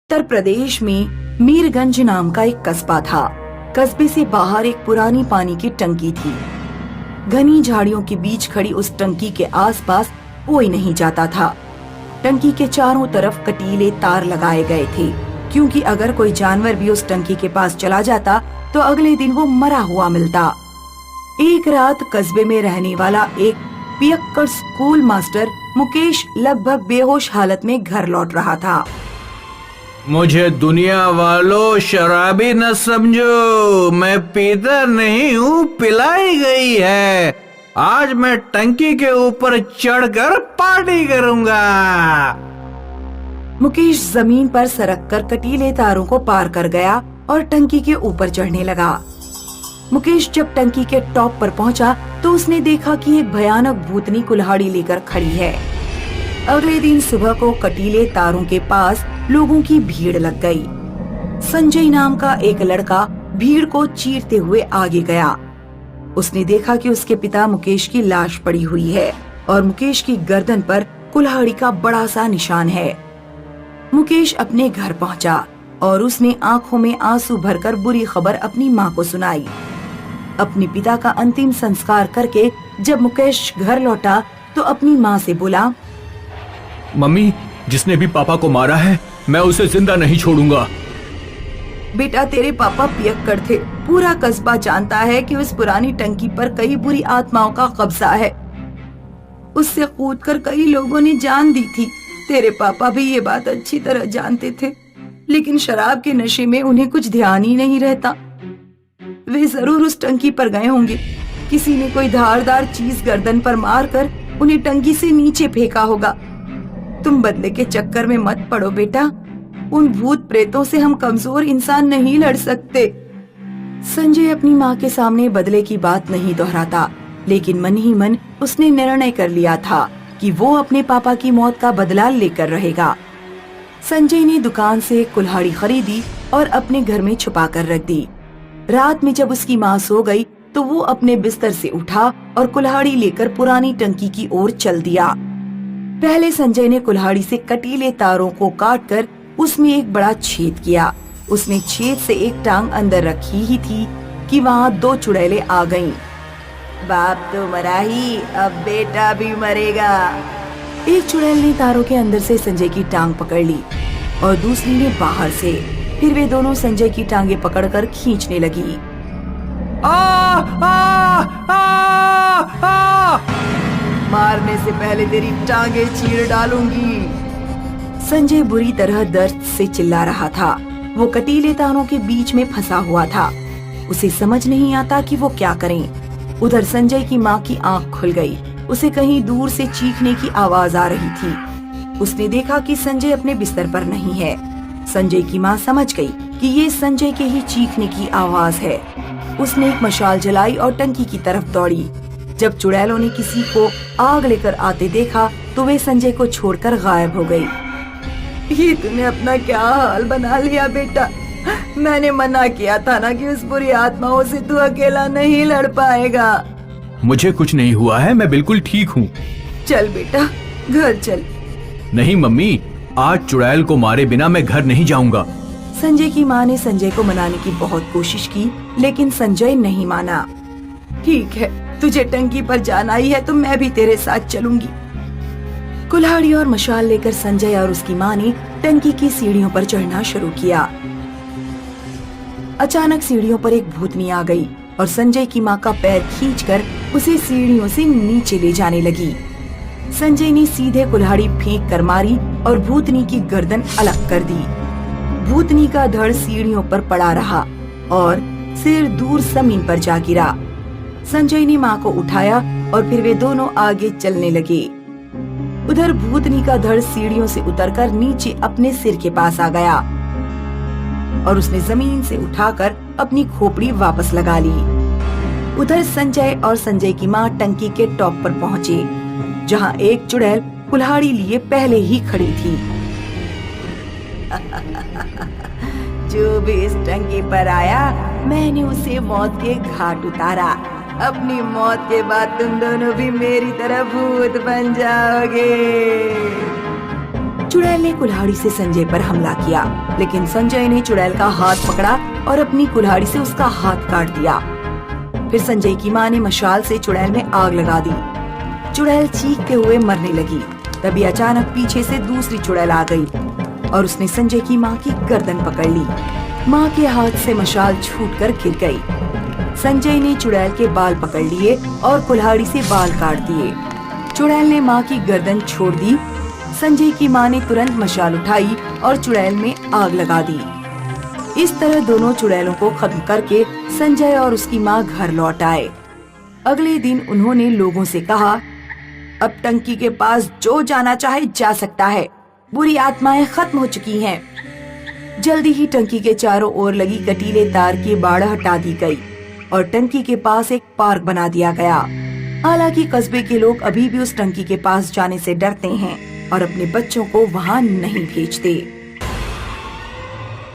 उत्तर प्रदेश में मीरगंज नाम का एक कस्बा था। कस्बे से बाहर एक पुरानी पानी की टंकी थी। घनी झाड़ियों के बीच खड़ी उस टंकी के आसपास कोई नहीं जाता था। टंकी के चारों तरफ कटीले तार लगाए गए थे, क्योंकि अगर कोई जानवर भी उस टंकी के पास चला जाता तो अगले दिन वो मरा हुआ मिलता। एक रात कस्बे में रहने वाला एक पियक्कड़ स्कूल मास्टर मुकेश लगभग बेहोश हालत में घर लौट रहा था। मुझे दुनिया वालों शराबी न समझो, मैं पीता नहीं हूँ, पिलाई गई है। आज मैं टंकी के ऊपर चढ़कर पार्टी करूंगा। मुकेश जमीन पर सरक कर कटीले तारों को पार कर गया और टंकी के ऊपर चढ़ने लगा। मुकेश जब टंकी के टॉप पर पहुंचा तो उसने देखा कि एक भयानक भूतनी कुल्हाड़ी लेकर खड़ी है। अगले दिन सुबह को कटीले तारों के पास लोगों की भीड़ लग गई। संजय नाम का एक लड़का भीड़ को चीरते हुए आगे गया। उसने देखा कि उसके पिता मुकेश की लाश पड़ी हुई है और मुकेश की गर्दन पर कुल्हाड़ी का बड़ा सा निशान है। मुकेश अपने घर पहुंचा और उसने आंखों में आंसू भरकर बुरी खबर अपनी माँ को सुनाई। अपने पिता का अंतिम संस्कार करके जब मुकेश घर लौटा तो अपनी माँ से बोला, मम्मी, जिसने भी पापा को मारा है मैं उसे जिंदा नहीं छोड़ूंगा। बेटा, तेरे पापा पियक्कड़ थे। पूरा कस्बा जानता है कि उस पुरानी टंकी पर कई बुरी आत्माओं का कब्जा है। उससे कूदकर कई लोगों ने जान दी थी। तेरे पापा भी ये बात अच्छी तरह जानते थे, लेकिन शराब के नशे में उन्हें कुछ ध्यान ही नहीं रहता। वे जरूर उस टंकी पर गए होंगे। किसी ने कोई धारदार चीज गर्दन पर मारकर उन्हें टंकी से नीचे फेंका होगा। तुम बदले के चक्कर में मत पड़ो बेटा। उन भूत प्रेतों से हम कमजोर इंसान नहीं लड़ सकते। संजय अपनी माँ के सामने बदले की बात नहीं दोहराता, लेकिन मन ही मन उसने निर्णय कर लिया था कि वो अपने पापा की मौत का बदला लेकर रहेगा। संजय ने दुकान से कुल्हाड़ी खरीदी और अपने घर में छुपा कर रख दी। रात में जब उसकी माँ सो गई तो वो अपने बिस्तर से उठा और कुल्हाड़ी लेकर पुरानी टंकी की ओर चल दिया। पहले संजय ने कुल्हाड़ी से कटीले तारों को काटकर उसमें एक बड़ा छेद किया। उसने छेद से एक टांग अंदर रखी ही थी कि वहाँ दो चुड़ैलें आ गईं। बाप तो मरा ही, अब बेटा भी मरेगा। एक चुड़ैल ने तारों के अंदर से संजय की टांग पकड़ ली और दूसरी ने बाहर से। फिर वे दोनों संजय की टांगे पकड़कर खींचने लगी। आ, आ, आ, आ! मारने से पहले तेरी टांगे चीर डालूंगी। संजय बुरी तरह दर्द से चिल्ला रहा था। वो कटीले तारों के बीच में फंसा हुआ था। उसे समझ नहीं आता कि वो क्या करें। उधर संजय की माँ की आंख खुल गई। उसे कहीं दूर से चीखने की आवाज आ रही थी। उसने देखा कि संजय अपने बिस्तर पर नहीं है। संजय की माँ समझ गई कि ये संजय के ही चीखने की आवाज है। उसने एक मशाल जलाई और टंकी की तरफ दौड़ी। जब चुड़ैलों ने किसी को आग लेकर आते देखा तो वे संजय को छोड़कर गायब हो गई। ये तूने अपना क्या हाल बना लिया बेटा। मैंने मना किया था ना कि उस बुरी आत्माओं से तू अकेला नहीं लड़ पाएगा। मुझे कुछ नहीं हुआ है, मैं बिल्कुल ठीक हूँ। चल बेटा, घर चल। नहीं मम्मी, आज चुड़ैल को मारे बिना मैं घर नहीं जाऊंगा। संजय की माँ ने संजय को मनाने की बहुत कोशिश की, लेकिन संजय नहीं माना। ठीक है, तुझे टंकी पर जाना ही है तो मैं भी तेरे साथ चलूंगी। कुल्हाड़ी और मशाल लेकर संजय और उसकी माँ ने टंकी की सीढ़ियों पर चढ़ना शुरू किया। अचानक सीढ़ियों पर एक भूतनी आ गई और संजय की माँ का पैर खींचकर उसे सीढ़ियों से नीचे ले जाने लगी। संजय ने सीधे कुल्हाड़ी फेंक कर मारी और भूतनी की गर्दन अलग कर दी। भूतनी का धड़ सीढ़ियों पर पड़ा रहा और सिर दूर जमीन पर जा गिरा। संजय ने माँ को उठाया और फिर वे दोनों आगे चलने लगे। उधर भूतनी का धड़ सीढ़ियों से उतरकर नीचे अपने सिर के पास आ गया और उसने जमीन से उठाकर अपनी खोपड़ी वापस लगा ली। उधर संजय और संजय की माँ टंकी के टॉप पर पहुँचे, जहाँ एक चुड़ैल कुल्हाड़ी लिए पहले ही खड़ी थी। जो भी इस टंकी पर आया मैंने उसे मौत के घाट उतारा। अपनी मौत के बाद तुम दोनों भी मेरी तरह भूत बन जाओगे। चुड़ैल ने कुल्हाड़ी से संजय पर हमला किया, लेकिन संजय ने चुड़ैल का हाथ पकड़ा और अपनी कुल्हाड़ी से उसका हाथ काट दिया। फिर संजय की माँ ने मशाल से चुड़ैल में आग लगा दी। चुड़ैल चीखते हुए मरने लगी। तभी अचानक पीछे से दूसरी चुड़ैल आ गई और उसने संजय की माँ की गर्दन पकड़ ली। माँ के हाथ से मशाल छूटकर गिर गई। संजय ने चुड़ैल के बाल पकड़ लिए और कुल्हाड़ी से बाल काट दिए। चुड़ैल ने माँ की गर्दन छोड़ दी। संजय की माँ ने तुरंत मशाल उठाई और चुड़ैल में आग लगा दी। इस तरह दोनों चुड़ैलों को खत्म करके संजय और उसकी माँ घर लौट आए। अगले दिन उन्होंने लोगों से कहा, अब टंकी के पास जो जाना चाहे जा सकता है। बुरी आत्माएं खत्म हो चुकी हैं। जल्दी ही टंकी के चारों ओर लगी कटीले तार की बाड़ हटा दी गई और टंकी के पास एक पार्क बना दिया गया। हालांकि कस्बे के लोग अभी भी उस टंकी के पास जाने से डरते हैं और अपने बच्चों को वहां नहीं भेजते।